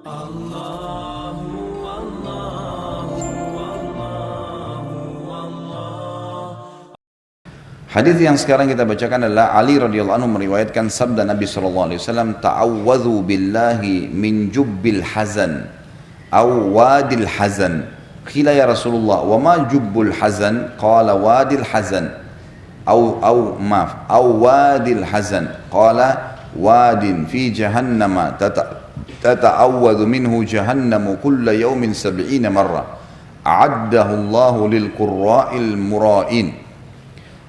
Allahu Allahu Allahu Allah. Hadis yang sekarang kita bacakan adalah Ali radhiyallahu anhu meriwayatkan sabda Nabi sallallahu alaihi wasallam, "Ta'awwadhu billahi min jubbil hazan aw wadil hazan." Qila ya Rasulullah, "Wa ma jubbul hazan?" Qala wadil hazan. Aw wadil hazan. Qala wadin fi jahannama tata'awwadhu minhu jahannamu kulla yawmin 70 marrah. A'addahu Allahu lil qurra'il mura'in.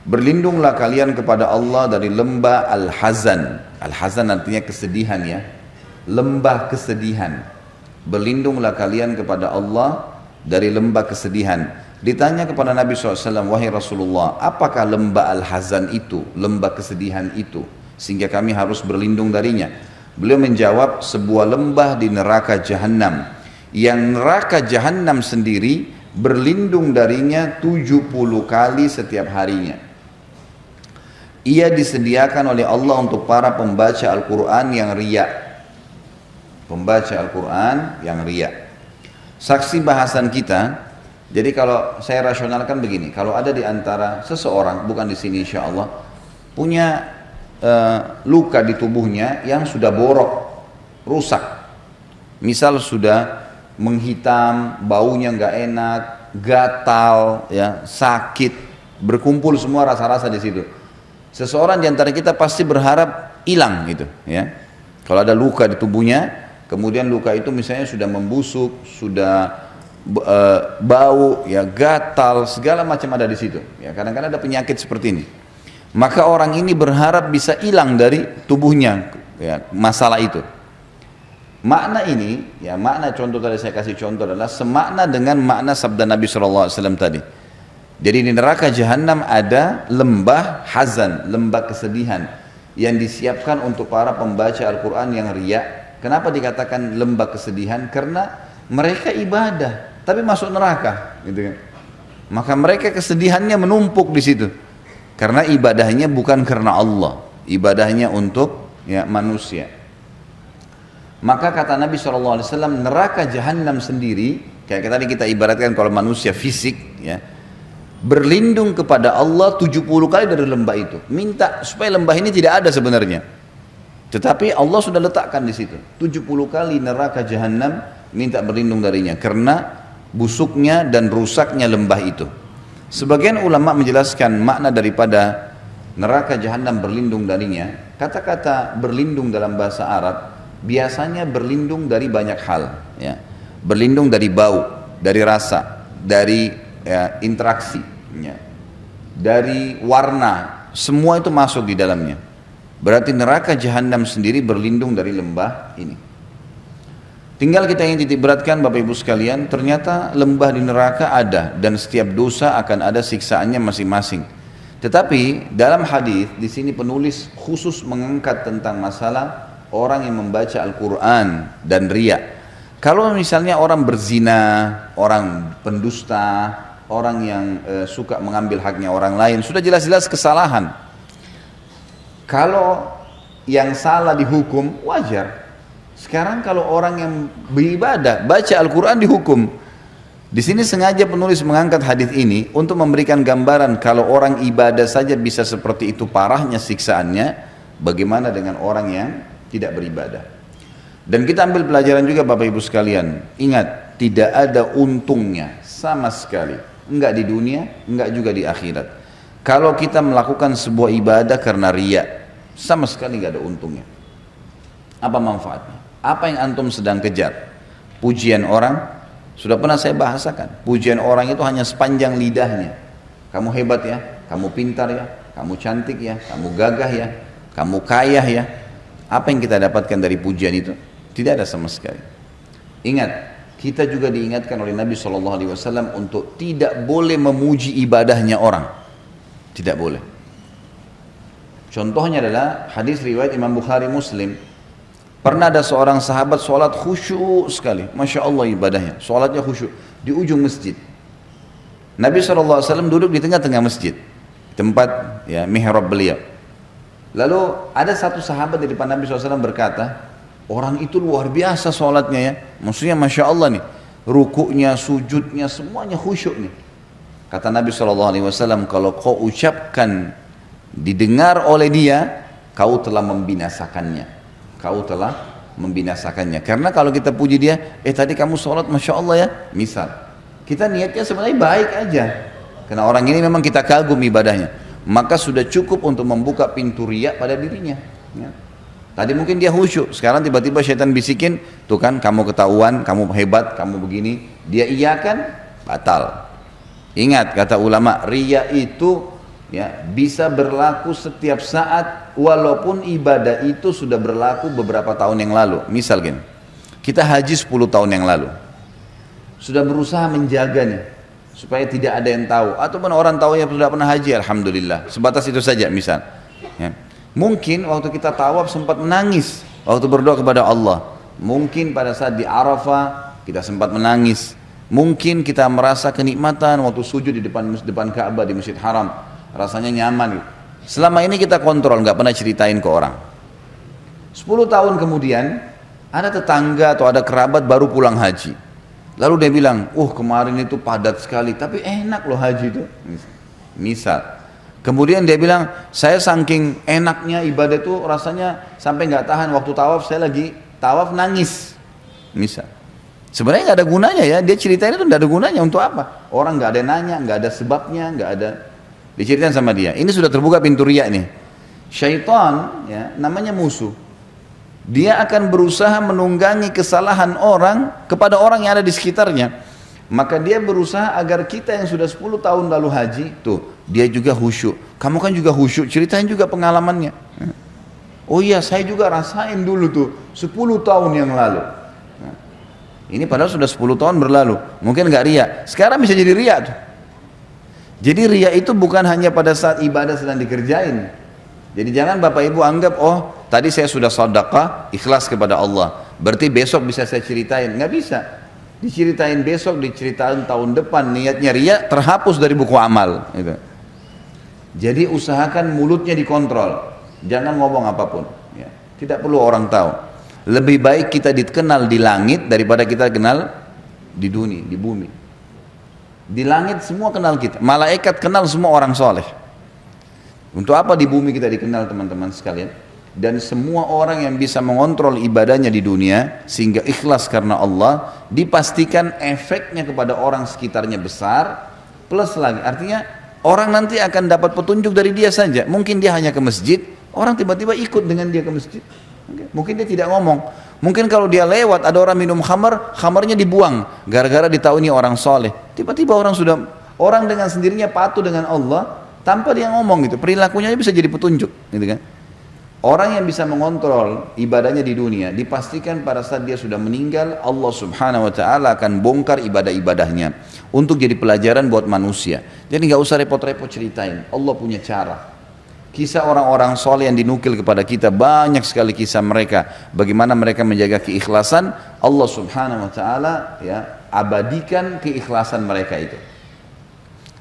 Berlindunglah kalian kepada Allah dari lembah Al-Hazan. Al-Hazan artinya kesedihan ya. Lembah kesedihan. Berlindunglah kalian kepada Allah dari lembah kesedihan. Ditanya kepada Nabi SAW, "Wahai Rasulullah, apakah lembah Al-Hazan itu, lembah kesedihan itu, sehingga kami harus berlindung darinya?" Beliau menjawab, sebuah lembah di neraka Jahannam, yang neraka Jahannam sendiri berlindung darinya 70 kali setiap harinya. Ia disediakan oleh Allah untuk para pembaca Al-Quran yang riya. Pembaca Al-Quran yang riya. Saksi bahasan kita, jadi kalau saya rasionalkan begini, kalau ada di antara seseorang, bukan di sini insya Allah, punya luka di tubuhnya yang sudah borok, rusak. Misal sudah menghitam, baunya nggak enak, gatal, ya, sakit, berkumpul semua rasa-rasa di situ. Seseorang di antara kita pasti berharap hilang gitu, ya. Kalau ada luka di tubuhnya, kemudian luka itu misalnya sudah membusuk, sudah bau, ya, gatal, segala macam ada di situ. Ya, kadang-kadang ada penyakit seperti ini. Maka orang ini berharap bisa hilang dari tubuhnya, ya, masalah itu. Makna ini, ya, makna contoh tadi saya kasih contoh adalah semakna dengan makna sabda Nabi SAW tadi. Jadi di neraka Jahannam ada lembah hazan, lembah kesedihan yang disiapkan untuk para pembaca Al-Quran yang riya. Kenapa dikatakan lembah kesedihan? Karena mereka ibadah tapi masuk neraka, gitu kan. Maka mereka kesedihannya menumpuk di situ. Karena ibadahnya bukan karena Allah, ibadahnya untuk, ya, manusia. Maka kata Nabi SAW, neraka Jahannam sendiri, kayak tadi kita ibaratkan kalau manusia fisik, ya, berlindung kepada Allah 70 kali dari lembah itu. Minta supaya lembah ini tidak ada sebenarnya. Tetapi Allah sudah letakkan di situ. 70 kali neraka Jahannam minta berlindung darinya karena busuknya dan rusaknya lembah itu. Sebagian ulama menjelaskan makna daripada neraka Jahannam berlindung darinya. Kata-kata berlindung dalam bahasa Arab biasanya berlindung dari banyak hal, ya. Berlindung dari bau, dari rasa, dari, ya, interaksi, ya, dari warna, semua itu masuk di dalamnya. Berarti neraka Jahannam sendiri berlindung dari lembah ini. Tinggal kita yang titik beratkan Bapak Ibu sekalian, ternyata lembah di neraka ada dan setiap dosa akan ada siksaannya masing-masing. Tetapi dalam hadis di sini penulis khusus mengangkat tentang masalah orang yang membaca Al-Quran dan riya. Kalau misalnya orang berzina, orang pendusta, orang yang suka mengambil haknya orang lain, sudah jelas-jelas kesalahan. Kalau yang salah dihukum, wajar. Sekarang kalau orang yang beribadah, baca Al-Quran dihukum. Di sini sengaja penulis mengangkat hadis ini untuk memberikan gambaran kalau orang ibadah saja bisa seperti itu parahnya siksaannya, bagaimana dengan orang yang tidak beribadah. Dan kita ambil pelajaran juga Bapak Ibu sekalian. Ingat, tidak ada untungnya sama sekali. Enggak di dunia, enggak juga di akhirat. Kalau kita melakukan sebuah ibadah karena riya, sama sekali enggak ada untungnya. Apa manfaatnya? Apa yang antum sedang kejar? Pujian orang? Sudah pernah saya bahasakan. Pujian orang itu hanya sepanjang lidahnya. Kamu hebat ya, kamu pintar ya, kamu cantik ya, kamu gagah ya, kamu kaya ya. Apa yang kita dapatkan dari pujian itu? Tidak ada sama sekali. Ingat, kita juga diingatkan oleh Nabi SAW untuk tidak boleh memuji ibadahnya orang. Tidak boleh. Contohnya adalah hadis riwayat Imam Bukhari Muslim. Pernah ada seorang sahabat sholat khusyuk sekali, Masya Allah ibadahnya, sholatnya khusyuk di ujung masjid. Nabi SAW duduk di tengah-tengah masjid, tempat, ya, mihrab beliau. Lalu ada satu sahabat di depan Nabi SAW berkata, Orang itu luar biasa sholatnya ya. Maksudnya Masya Allah nih. Rukuknya, sujudnya, semuanya khusyuk nih. Kata Nabi SAW, kalau kau ucapkan didengar oleh dia, kau telah membinasakannya. Kau telah membinasakannya. Karena kalau kita puji dia, tadi kamu sholat Masya Allah ya. Misal, kita niatnya sebenarnya baik aja. Karena orang ini memang kita kagum ibadahnya. Maka sudah cukup untuk membuka pintu riya pada dirinya. Ya. Tadi mungkin dia khusyuk, sekarang tiba-tiba syaitan bisikin, tuh kan kamu ketahuan, kamu hebat, kamu begini. Dia iyakan, batal. Ingat kata ulama, riya itu ya bisa berlaku setiap saat walaupun ibadah itu sudah berlaku beberapa tahun yang lalu. Misal gini, kita haji 10 tahun yang lalu. Sudah berusaha menjaga nih supaya tidak ada yang tahu, ataupun orang tahu yang sudah pernah haji, alhamdulillah. Sebatas itu saja misal. Ya. Mungkin waktu kita tawaf sempat menangis waktu berdoa kepada Allah. Mungkin pada saat di Arafah kita sempat menangis. Mungkin kita merasa kenikmatan waktu sujud di depan Ka'bah di Masjid Haram. Rasanya nyaman. Selama ini kita kontrol, nggak pernah ceritain ke orang. 10 tahun kemudian ada tetangga atau ada kerabat baru pulang haji. Lalu dia bilang, kemarin itu padat sekali, tapi enak loh haji itu. Misal. Kemudian dia bilang, saya saking enaknya ibadah itu rasanya sampai nggak tahan waktu tawaf, saya lagi tawaf nangis. Misal. Sebenarnya nggak ada gunanya ya, dia ceritain itu nggak ada gunanya untuk apa? Orang nggak ada nanya, nggak ada sebabnya, nggak ada. Diceritain sama dia. Ini sudah terbuka pintu riya nih. Syaitan, ya, namanya musuh. Dia akan berusaha menunggangi kesalahan orang kepada orang yang ada di sekitarnya. Maka dia berusaha agar kita yang sudah 10 tahun lalu haji, tuh dia juga khusyuk. Kamu kan juga khusyuk, ceritain juga pengalamannya. Oh iya, saya juga rasain dulu tuh 10 tahun yang lalu. Ini padahal sudah 10 tahun berlalu. Mungkin nggak riya. Sekarang bisa jadi riya tuh. Jadi riya itu bukan hanya pada saat ibadah sedang dikerjain. Jadi jangan Bapak Ibu anggap, tadi saya sudah sedekah, ikhlas kepada Allah. Berarti besok bisa saya ceritain. Nggak bisa. Diceritain besok, diceritain tahun depan, niatnya riya terhapus dari buku amal. Gitu. Jadi usahakan mulutnya dikontrol, jangan ngomong apapun. Ya. Tidak perlu orang tahu. Lebih baik kita dikenal di langit daripada kita kenal di dunia, di bumi. Di langit semua kenal kita, malaikat kenal semua orang soleh. Untuk apa di bumi kita dikenal teman-teman sekalian? Dan semua orang yang bisa mengontrol ibadahnya di dunia sehingga ikhlas karena Allah, dipastikan efeknya kepada orang sekitarnya besar, plus lagi artinya orang nanti akan dapat petunjuk dari dia saja. Mungkin dia hanya ke masjid, orang tiba-tiba ikut dengan dia ke masjid. Mungkin dia tidak ngomong. Mungkin kalau dia lewat ada orang minum khamar, khamarnya dibuang gara-gara ditahu ini orang soleh. Tiba-tiba orang dengan sendirinya patuh dengan Allah tanpa dia ngomong gitu. Perilakunya bisa jadi petunjuk, gitu kan? Orang yang bisa mengontrol ibadahnya di dunia, dipastikan pada saat dia sudah meninggal, Allah subhanahu wa ta'ala akan bongkar ibadah-ibadahnya untuk jadi pelajaran buat manusia. Jadi nggak usah repot-repot ceritain, Allah punya cara. Kisah orang-orang soleh yang dinukil kepada kita, banyak sekali kisah mereka, bagaimana mereka menjaga keikhlasan, Allah subhanahu wa ta'ala ya, abadikan keikhlasan mereka itu.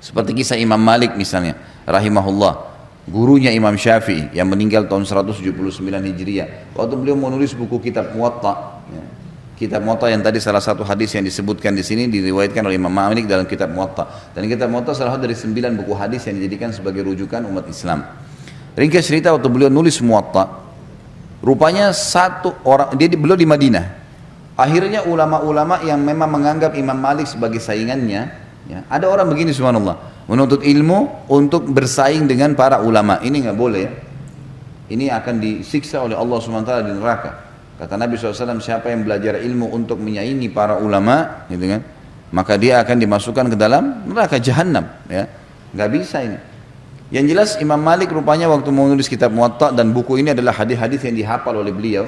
Seperti kisah Imam Malik misalnya, rahimahullah. Gurunya Imam Syafi'i yang meninggal tahun 179 Hijriah. Waktu beliau menulis buku kitab Muwatta, ya. Kitab Muwatta yang tadi salah satu hadis yang disebutkan di sini diriwayatkan oleh Imam Malik dalam kitab Muwatta. Dan kitab Muwatta salah satu dari 9 buku hadis yang dijadikan sebagai rujukan umat Islam. Ringkas cerita waktu beliau nulis Muwatta, rupanya satu orang, beliau di Madinah. Akhirnya ulama-ulama yang memang menganggap Imam Malik sebagai saingannya, ya, ada orang begini subhanallah, menuntut ilmu untuk bersaing dengan para ulama. Ini nggak boleh ya. Ini akan disiksa oleh Allah SWT di neraka. Kata Nabi SAW, siapa yang belajar ilmu untuk menyaingi para ulama, gitu kan, maka dia akan dimasukkan ke dalam neraka jahanam. Ya. Nggak bisa ini. Yang jelas Imam Malik rupanya waktu menulis kitab Muwatta, dan buku ini adalah hadis-hadis yang dihafal oleh beliau,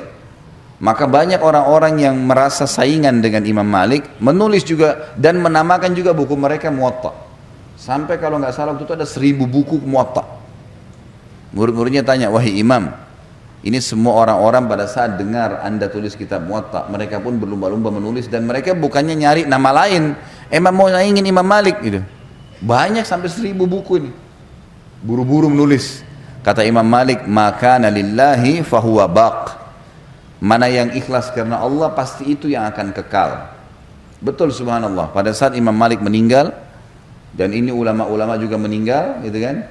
maka banyak orang-orang yang merasa saingan dengan Imam Malik menulis juga dan menamakan juga buku mereka Muwatta. Sampai kalau nggak salah itu ada 1000 buku Muwatta. Murid-muridnya tanya, wahai Imam, ini semua orang-orang pada saat dengar Anda tulis kitab Muwatta, mereka pun berlumba-lumba menulis, dan mereka bukannya nyari nama lain, emang mau nyaingin Imam Malik gitu. Banyak sampai 1000 buku ini. Buru-buru menulis. Kata Imam Malik, maka lillahi fahuwa baq. Mana yang ikhlas karena Allah pasti itu yang akan kekal. Betul, subhanallah. Pada saat Imam Malik meninggal, dan ini ulama-ulama juga meninggal, gitu kan?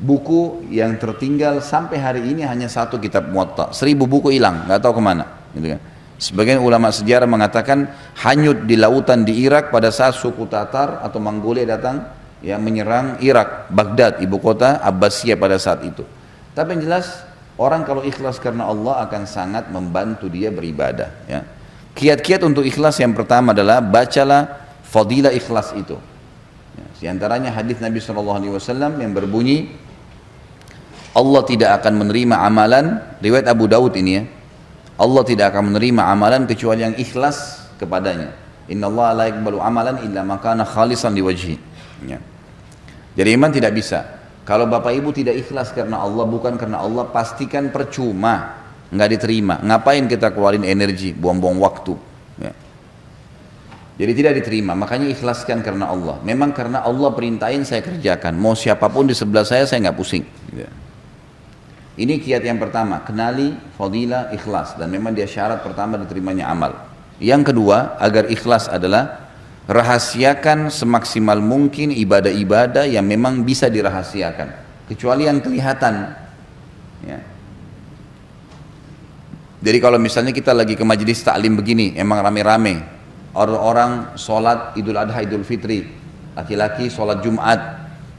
Buku yang tertinggal sampai hari ini hanya satu kitab Muwatta. 1000 buku hilang, nggak tahu kemana, gitu kan? Sebagian ulama sejarah mengatakan hanyut di lautan di Irak pada saat suku Tatar atau Mongolia datang yang menyerang Irak, Baghdad, ibu kota Abbasiyah pada saat itu. Tapi yang jelas orang kalau ikhlas karena Allah akan sangat membantu dia beribadah. Ya. Kiat-kiat untuk ikhlas yang pertama adalah bacalah fadilah ikhlas itu. Ya, di antaranya hadis Nabi SAW yang berbunyi, Allah tidak akan menerima amalan, riwayat Abu Daud ini ya, Allah tidak akan menerima amalan kecuali yang ikhlas kepadanya. Inna Allah la yaqbalu amalan illa ma kana khalisan liwajhi. Ya. Jadi iman tidak bisa. Kalau bapak ibu tidak ikhlas karena Allah, bukan karena Allah, pastikan percuma, nggak diterima. Ngapain kita keluarin energi, buang-buang waktu. Ya. Jadi tidak diterima. Makanya ikhlaskan karena Allah. Memang karena Allah perintahin saya kerjakan. Mau siapapun di sebelah saya nggak pusing. Ya. Ini kiat yang pertama, kenali fadilah ikhlas, dan memang dia syarat pertama diterimanya amal. Yang kedua, agar ikhlas adalah rahasiakan semaksimal mungkin ibadah-ibadah yang memang bisa dirahasiakan, kecuali yang kelihatan. Ya. Jadi kalau misalnya kita lagi ke majelis taklim begini, emang rame-rame, orang-orang sholat Idul Adha, Idul Fitri, laki-laki sholat Jumat,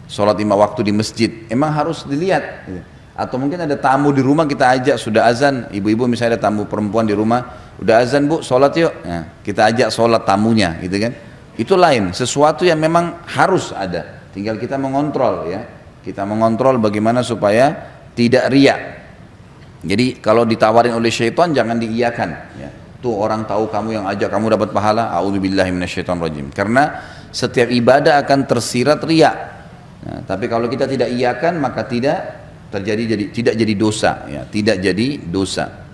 sholat 5 waktu di masjid, emang harus dilihat. Atau mungkin ada tamu di rumah kita ajak, sudah azan, ibu-ibu misalnya ada tamu perempuan di rumah, udah azan bu, sholat yuk, nah, kita ajak sholat tamunya, gitu kan? Itu lain, sesuatu yang memang harus ada, tinggal kita mengontrol ya, kita mengontrol bagaimana supaya tidak riak. Jadi kalau ditawarin oleh syaitan jangan diiyakan ya. Tuh orang tahu kamu yang ajak, kamu dapat pahala, a'udzubillahi minasyaitonirrajim. Karena setiap ibadah akan tersirat riak. Nah, tapi kalau kita tidak iyakan maka tidak jadi dosa ya, tidak jadi dosa.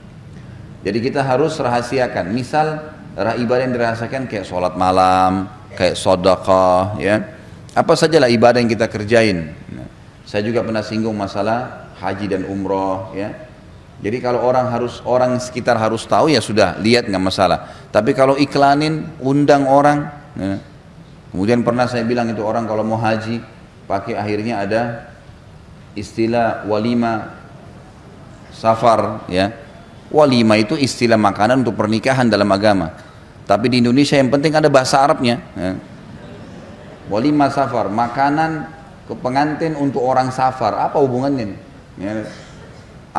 Jadi kita harus rahasiakan. Misal ibadah yang dirasakan kayak sholat malam, kayak sedekah ya, apa sajalah ibadah yang kita kerjain. Nah, saya juga pernah singgung masalah haji dan umroh ya. Jadi kalau orang sekitar harus tahu ya sudah, lihat nggak masalah. Tapi kalau iklanin, undang orang ya. Kemudian pernah saya bilang itu orang kalau mau haji pakai, akhirnya ada istilah walima safar ya. Walima itu istilah makanan untuk pernikahan dalam agama. Tapi di Indonesia yang penting ada bahasa Arabnya ya. Walima safar, makanan ke pengantin untuk orang safar, apa hubungannya ya.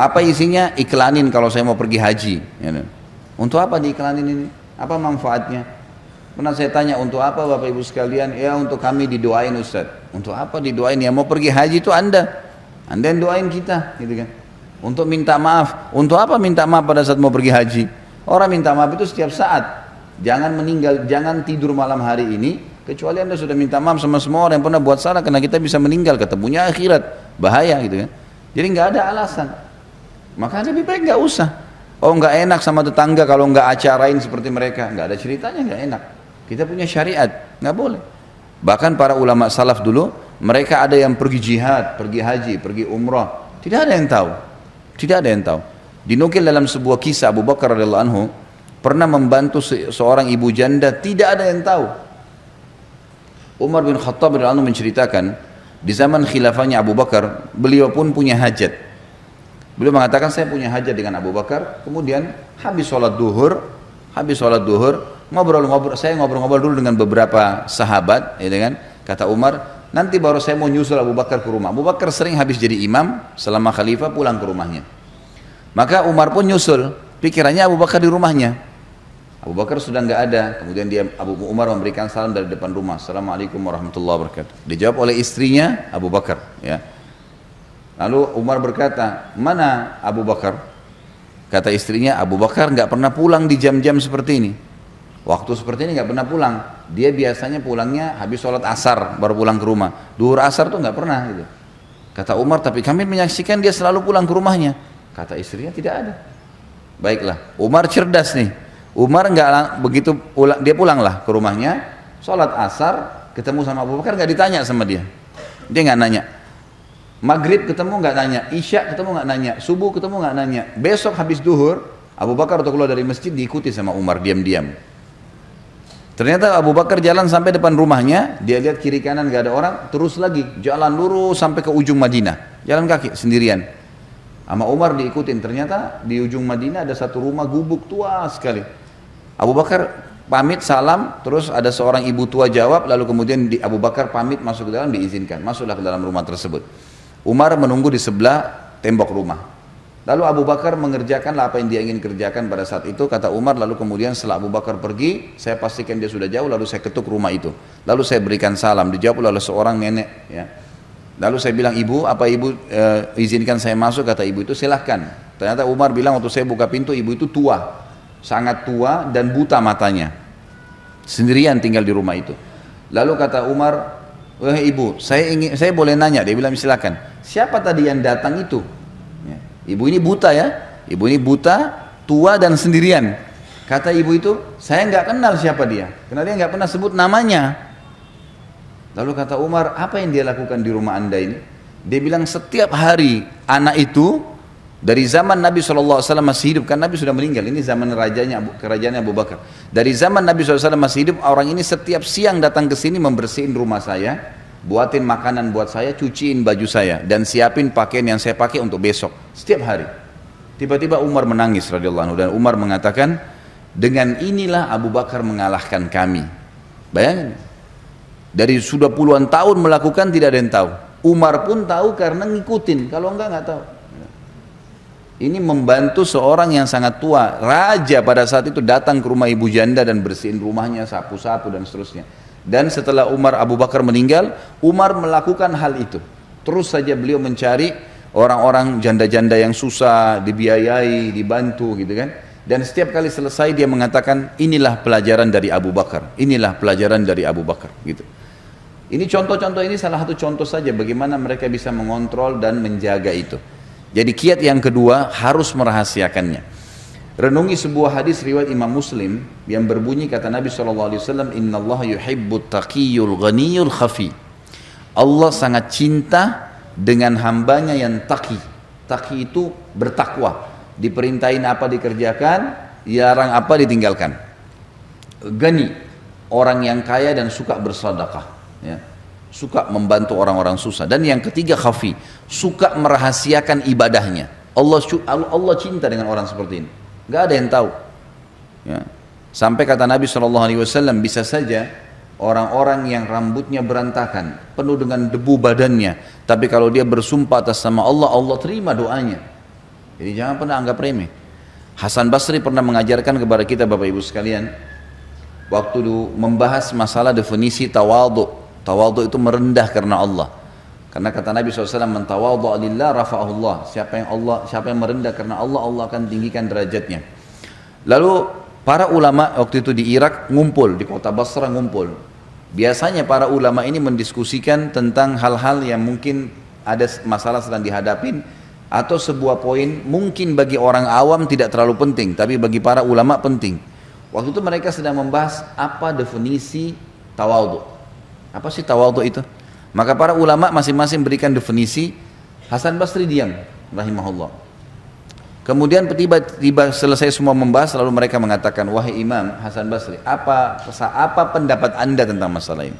Apa isinya? Iklanin kalau saya mau pergi haji ya. Untuk apa diiklanin ini? Apa manfaatnya? Pernah saya tanya, untuk apa Bapak Ibu sekalian? Ya untuk kami didoain Ustaz. Untuk apa didoain? Ya mau pergi haji itu Anda yang doain kita gitu kan. Untuk minta maaf. Untuk apa minta maaf pada saat mau pergi haji? Orang minta maaf itu setiap saat. Jangan meninggal, jangan tidur malam hari ini kecuali Anda sudah minta maaf sama semua orang yang pernah buat salah, karena kita bisa meninggal, ketemunya akhirat, bahaya gitu kan. Jadi nggak ada alasan. Maka lebih baik nggak usah. Oh nggak enak sama tetangga kalau nggak acarain seperti mereka, nggak ada ceritanya, nggak enak. Kita punya syariat, nggak boleh. Bahkan para ulama salaf dulu, mereka ada yang pergi jihad, pergi haji, pergi umrah, tidak ada yang tahu, tidak ada yang tahu. Dinukil dalam sebuah kisah, Abu Bakar radhiyallahu anhu pernah membantu seorang ibu janda, tidak ada yang tahu. Umar bin Khattab radhiyallahu anhu menceritakan, di zaman khilafahnya Abu Bakar, beliau pun punya hajat. Beliau mengatakan, saya punya hajat dengan Abu Bakar. Kemudian habis sholat duhur, ngobrol-ngobrol, saya ngobrol-ngobrol dulu dengan beberapa sahabat, ya kan? Kata Umar, nanti baru saya mau nyusul Abu Bakar ke rumah. Abu Bakar sering habis jadi imam selama khalifah pulang ke rumahnya. Maka Umar pun nyusul, pikirannya Abu Bakar di rumahnya. Abu Bakar sudah nggak ada. Kemudian Abu Umar memberikan salam dari depan rumah, Assalamualaikum warahmatullahi wabarakatuh. Dijawab oleh istrinya Abu Bakar. Ya. Lalu Umar berkata, mana Abu Bakar? Kata istrinya, Abu Bakar nggak pernah pulang di jam-jam seperti ini. Waktu seperti ini nggak pernah pulang. Dia biasanya pulangnya habis sholat asar baru pulang ke rumah. Duhur asar tuh nggak pernah gitu. Kata Umar, tapi kami menyaksikan dia selalu pulang ke rumahnya. Kata istrinya, tidak ada. Baiklah, Umar cerdas nih. Umar nggak begitu dia pulanglah ke rumahnya, sholat asar, ketemu sama Abu Bakar, nggak ditanya sama dia. Dia nggak nanya. Maghrib ketemu nggak nanya, Isya ketemu nggak nanya, subuh ketemu nggak nanya. Besok habis duhur, Abu Bakar waktu keluar dari masjid diikuti sama Umar diam-diam. Ternyata Abu Bakar jalan sampai depan rumahnya, dia lihat kiri kanan gak ada orang, terus lagi jalan lurus sampai ke ujung Madinah, jalan kaki sendirian. Sama Umar diikutin, ternyata di ujung Madinah ada satu rumah gubuk tua sekali. Abu Bakar pamit salam, terus ada seorang ibu tua jawab, lalu kemudian Abu Bakar pamit masuk ke dalam, diizinkan, masuklah ke dalam rumah tersebut. Umar menunggu di sebelah tembok rumah. Lalu Abu Bakar mengerjakanlah apa yang dia ingin kerjakan pada saat itu, kata Umar. Lalu kemudian setelah Abu Bakar pergi, saya pastikan dia sudah jauh, lalu saya ketuk rumah itu. Lalu saya berikan salam, dijawab oleh seorang nenek. Ya. Lalu saya bilang, ibu, apa ibu izinkan saya masuk? Kata ibu itu, silahkan. Ternyata Umar bilang waktu saya buka pintu, ibu itu tua, sangat tua dan buta matanya. Sendirian tinggal di rumah itu. Lalu kata Umar, wah ibu, saya boleh nanya? Dia bilang, silahkan. Siapa tadi yang datang itu? Ibu ini buta ya, ibu ini buta, tua dan sendirian. Kata ibu itu, saya nggak kenal siapa dia, karena dia nggak pernah sebut namanya. Lalu kata Umar, apa yang dia lakukan di rumah anda ini? Dia bilang setiap hari anak itu dari zaman Nabi SAW masih hidup, kan Nabi sudah meninggal, ini zaman kerajaan Abu Bakar. Dari zaman Nabi SAW masih hidup, orang ini setiap siang datang ke sini membersihin rumah saya, buatin makanan buat saya, cuciin baju saya, dan siapin pakaian yang saya pakai untuk besok, setiap hari. Tiba-tiba Umar menangis radhiyallahu anhu, dan Umar mengatakan, dengan inilah Abu Bakar mengalahkan kami. Bayangin, dari sudah puluhan tahun melakukan tidak ada yang tahu. Umar pun tahu karena ngikutin, kalau enggak tahu. Ini membantu seorang yang sangat tua, raja pada saat itu datang ke rumah ibu janda dan bersihin rumahnya, sapu-sapu dan seterusnya. Dan setelah Abu Bakar meninggal, Umar melakukan hal itu. Terus saja beliau mencari orang-orang janda-janda yang susah, dibiayai, dibantu gitu kan. Dan setiap kali selesai dia mengatakan, inilah pelajaran dari Abu Bakar, inilah pelajaran dari Abu Bakar gitu. Ini contoh-contoh, ini salah satu contoh saja bagaimana mereka bisa mengontrol dan menjaga itu. Jadi kiat yang kedua harus merahasiakannya. Renungi sebuah hadis riwayat Imam Muslim yang berbunyi, kata Nabi SAW, Inna Allah yuhibbut taqiyul ghaniyul khafi. Allah sangat cinta dengan hambanya yang taqi. Taqi itu bertakwa, diperintahin apa dikerjakan, dilarang apa ditinggalkan. Ghani, orang yang kaya dan suka bersedekah, ya. Suka membantu orang-orang susah. Dan yang ketiga khafi, suka merahasiakan ibadahnya. Allah cinta dengan orang seperti ini. Gak ada yang tahu. Ya. Sampai kata Nabi SAW, bisa saja orang-orang yang rambutnya berantakan, penuh dengan debu badannya, tapi kalau dia bersumpah atas nama Allah, Allah terima doanya. Jadi jangan pernah anggap remeh. Hasan Basri pernah mengajarkan kepada kita Bapak Ibu sekalian, waktu membahas masalah definisi tawadhu. Tawadhu itu merendah karena Allah. Karena kata Nabi SAW, man tawadhu'a lillah rafa'ahullah. Siapa yang merendah karena Allah, Allah akan tinggikan derajatnya. Lalu para ulama waktu itu di Irak ngumpul, di kota Basra ngumpul. Biasanya para ulama ini mendiskusikan tentang hal-hal yang mungkin ada masalah sedang dihadapin, atau sebuah poin mungkin bagi orang awam tidak terlalu penting, tapi bagi para ulama penting. Waktu itu mereka sedang membahas apa definisi tawadhu. Apa sih tawadhu itu? Maka para ulama masing-masing berikan definisi. Hasan Basri diam, rahimahullah. Kemudian tiba-tiba selesai semua membahas, lalu mereka mengatakan, wahai Imam Hasan Basri, apa pendapat anda tentang masalah ini?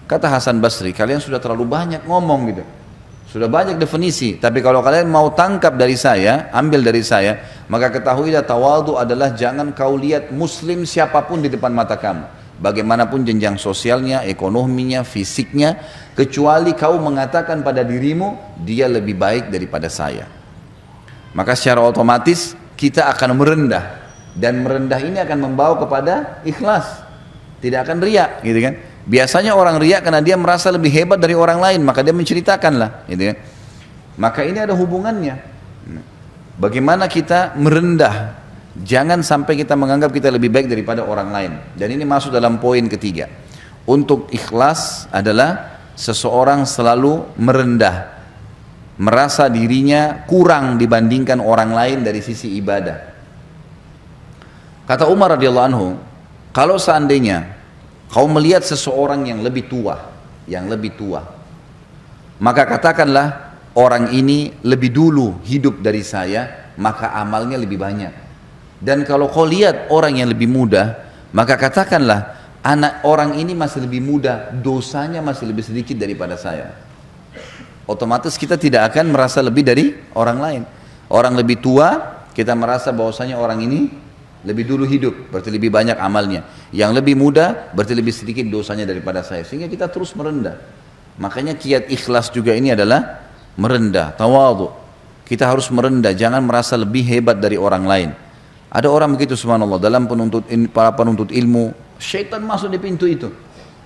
Kata Hasan Basri, kalian sudah terlalu banyak ngomong gitu, sudah banyak definisi, tapi kalau kalian mau tangkap dari saya, ambil dari saya, maka ketahuilah tawadhu adalah jangan kau lihat muslim siapapun di depan mata kamu, bagaimanapun jenjang sosialnya, ekonominya, fisiknya, kecuali kau mengatakan pada dirimu, dia lebih baik daripada saya. Maka secara otomatis kita akan merendah, dan merendah ini akan membawa kepada ikhlas, tidak akan riak, gitu kan? Biasanya orang riak karena dia merasa lebih hebat dari orang lain, maka dia menceritakanlah, gitu kan? Maka ini ada hubungannya. Bagaimana kita merendah, jangan sampai kita menganggap kita lebih baik daripada orang lain. Dan ini masuk dalam poin ketiga. Untuk ikhlas adalah seseorang selalu merendah, merasa dirinya kurang dibandingkan orang lain dari sisi ibadah. Kata Umar radhiyallahu anhu, kalau seandainya kau melihat seseorang yang lebih tua, maka katakanlah orang ini lebih dulu hidup dari saya, maka amalnya lebih banyak. Dan kalau kau lihat orang yang lebih muda, maka katakanlah anak orang ini masih lebih muda, dosanya masih lebih sedikit daripada saya. Otomatis kita tidak akan merasa lebih dari orang lain. Orang lebih tua, kita merasa bahwasanya orang ini lebih dulu hidup, berarti lebih banyak amalnya. Yang lebih muda, berarti lebih sedikit dosanya daripada saya. Sehingga kita terus merendah. Makanya kiat ikhlas juga ini adalah merendah, tawadhu. Kita harus merendah, jangan merasa lebih hebat dari orang lain. Ada orang begitu subhanallah, dalam para penuntut ilmu, syaitan masuk di pintu itu,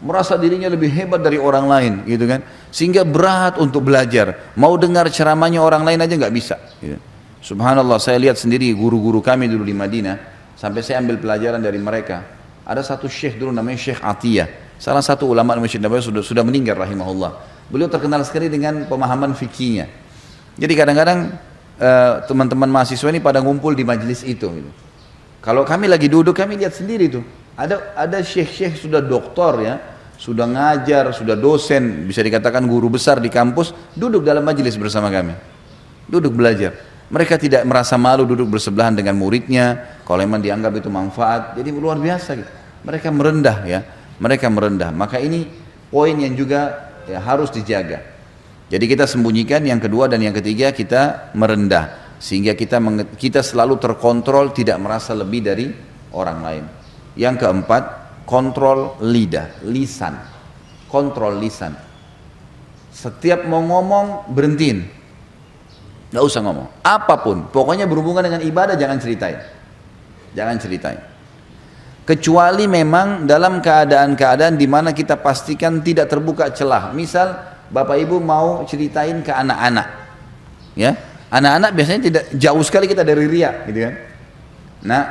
merasa dirinya lebih hebat dari orang lain, gitu kan? Sehingga berat untuk belajar, mau dengar ceramahnya orang lain aja nggak bisa. Gitu. Subhanallah, saya lihat sendiri guru-guru kami dulu di Madinah, sampai saya ambil pelajaran dari mereka. Ada satu syekh dulu namanya Syekh Atiyah, salah satu ulama Masjid Nabawi sudah meninggal rahimahullah. Beliau terkenal sekali dengan pemahaman fikihnya. Jadi kadang-kadang teman-teman mahasiswa ini pada ngumpul di majelis itu. Gitu. Kalau kami lagi duduk, kami lihat sendiri tuh. Ada syekh-syekh sudah doktor ya, sudah ngajar, sudah dosen, bisa dikatakan guru besar di kampus, duduk dalam majelis bersama kami. Duduk belajar. Mereka tidak merasa malu duduk bersebelahan dengan muridnya, kalau memang dianggap itu manfaat. Jadi luar biasa gitu. Mereka merendah ya, mereka merendah. Maka ini poin yang juga ya, harus dijaga. Jadi kita sembunyikan, yang kedua dan yang ketiga kita merendah. Sehingga kita selalu terkontrol, tidak merasa lebih dari orang lain. Yang keempat, kontrol lidah, lisan. Kontrol lisan. Setiap mau ngomong, berhentiin. Gak usah ngomong. Apapun, pokoknya berhubungan dengan ibadah jangan ceritain. Jangan ceritain. Kecuali memang dalam keadaan-keadaan di mana kita pastikan tidak terbuka celah. Misal, Bapak Ibu mau ceritain ke anak-anak, ya, anak-anak biasanya tidak jauh sekali kita dari riya, gitu kan. Nah,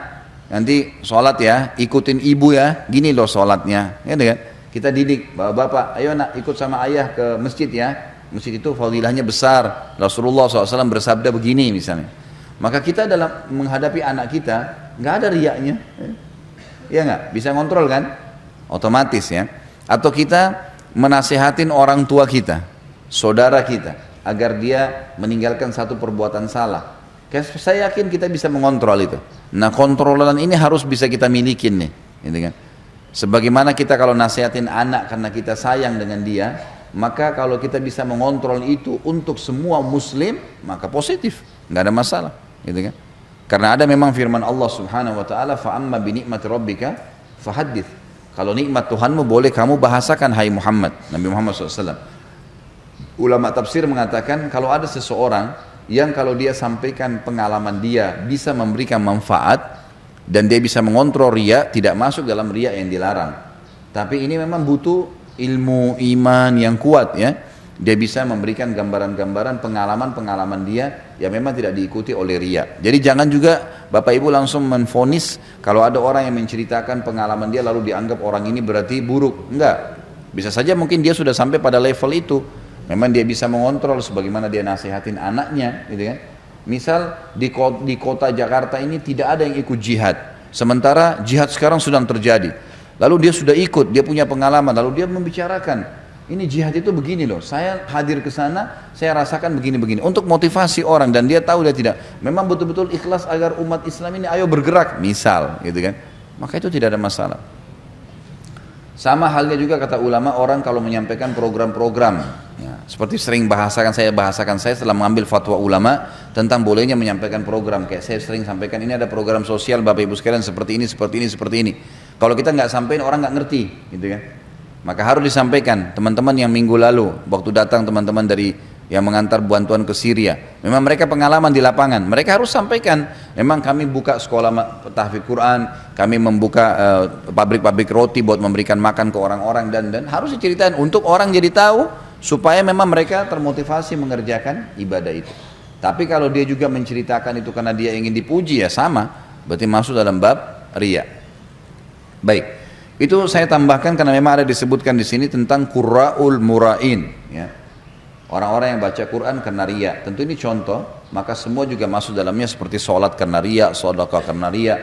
nanti sholat ya, ikutin ibu ya, gini loh sholatnya, ya kan. Kita didik, bapak, ayo nak ikut sama ayah ke masjid ya. Masjid itu fadilahnya besar. Rasulullah SAW bersabda begini misalnya. Maka kita dalam menghadapi anak kita nggak ada riyanya, ya nggak, bisa ngontrol kan, otomatis ya. Atau kita menasehatin orang tua kita, saudara kita, agar dia meninggalkan satu perbuatan salah. Saya yakin kita bisa mengontrol itu. Nah, kontrolan ini harus bisa kita milikin nih, gitu kan. Sebagaimana kita kalau nasihatin anak karena kita sayang dengan dia, maka kalau kita bisa mengontrol itu untuk semua muslim, maka positif, nggak ada masalah, gitu kan. Karena ada memang firman Allah Subhanahu wa taala, fa amma bi ni'mati rabbika fahaddits. Kalau nikmat Tuhanmu boleh kamu bahasakan, hai Muhammad, Nabi Muhammad SAW. Ulama tafsir mengatakan kalau ada seseorang yang kalau dia sampaikan pengalaman dia bisa memberikan manfaat dan dia bisa mengontrol riya, tidak masuk dalam riya yang dilarang. Tapi ini memang butuh ilmu iman yang kuat ya. Dia bisa memberikan gambaran-gambaran pengalaman-pengalaman dia yang memang tidak diikuti oleh riya. Jadi jangan juga Bapak Ibu langsung menvonis kalau ada orang yang menceritakan pengalaman dia lalu dianggap orang ini berarti buruk. Enggak. Bisa saja mungkin dia sudah sampai pada level itu. Memang dia bisa mengontrol sebagaimana dia nasihatin anaknya, gitu kan. Misal di kota Jakarta ini tidak ada yang ikut jihad. Sementara jihad sekarang sedang terjadi. Lalu dia sudah ikut, dia punya pengalaman, lalu dia membicarakan, ini jihad itu begini loh, saya hadir ke sana, saya rasakan begini-begini. Untuk motivasi orang dan dia tahu dia tidak, memang betul-betul ikhlas agar umat Islam ini ayo bergerak, misal, gitu kan. Maka itu tidak ada masalah. Sama halnya juga kata ulama, orang kalau menyampaikan program-program, ya, seperti sering saya bahasakan setelah mengambil fatwa ulama tentang bolehnya menyampaikan program. Kayak saya sering sampaikan, ini ada program sosial Bapak Ibu sekalian seperti ini, seperti ini, seperti ini. Kalau kita nggak sampaikan orang nggak ngerti, gitu kan. Maka harus disampaikan. Teman-teman yang minggu lalu waktu datang teman-teman dari yang mengantar bantuan ke Syria, memang mereka pengalaman di lapangan, mereka harus sampaikan, memang kami buka sekolah tahfidz Quran, kami membuka pabrik-pabrik roti buat memberikan makan ke orang-orang, dan harus diceritain untuk orang jadi tahu supaya memang mereka termotivasi mengerjakan ibadah itu. Tapi kalau dia juga menceritakan itu karena dia ingin dipuji, ya sama, berarti masuk dalam bab riya. Baik. Itu saya tambahkan karena memang ada disebutkan di sini tentang qurra'ul mura'in, ya. Orang-orang yang baca Quran karena riya. Tentu ini contoh, maka semua juga masuk dalamnya seperti sholat karena riya, sedekah karena riya,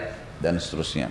dan seterusnya.